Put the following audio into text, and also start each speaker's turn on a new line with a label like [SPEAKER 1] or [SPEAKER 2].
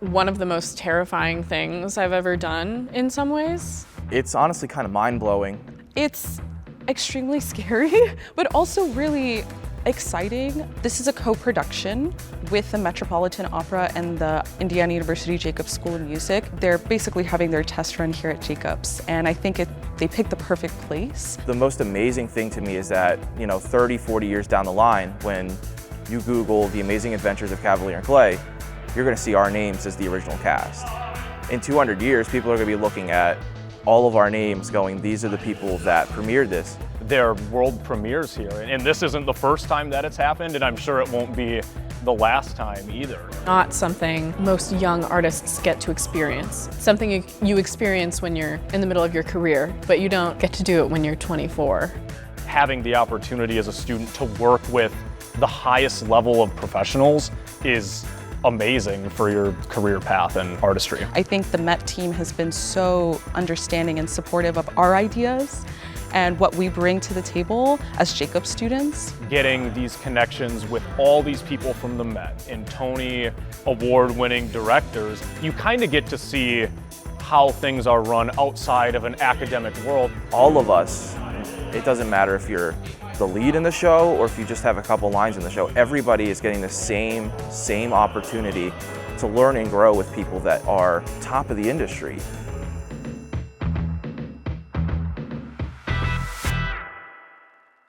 [SPEAKER 1] One of the most terrifying things I've ever done in some ways.
[SPEAKER 2] It's honestly kind of mind-blowing.
[SPEAKER 3] It's extremely scary, but also really exciting. This is a co-production with the Metropolitan Opera and the Indiana University Jacobs School of Music. They're basically having their test run here at Jacobs, and I think they picked the perfect place.
[SPEAKER 2] The most amazing thing to me is that, 30, 40 years down the line, when you Google The Amazing Adventures of Kavalier and Clay, you're going to see our names as the original cast. In 200 years, people are going to be looking at all of our names going, these are the people that premiered this.
[SPEAKER 4] There are world premieres here, and this isn't the first time that it's happened, and I'm sure it won't be the last time either.
[SPEAKER 1] Not something most young artists get to experience. Something you experience when you're in the middle of your career, but you don't get to do it when you're 24.
[SPEAKER 4] Having the opportunity as a student to work with the highest level of professionals is amazing for your career path in artistry.
[SPEAKER 3] I think the Met team has been so understanding and supportive of our ideas and what we bring to the table as Jacobs students.
[SPEAKER 4] Getting these connections with all these people from the Met and Tony award-winning directors, you kind of get to see how things are run outside of an academic world.
[SPEAKER 2] All of us, it doesn't matter if you're the lead in the show or if you just have a couple lines in the show, everybody is getting the same opportunity to learn and grow with people that are top of the industry.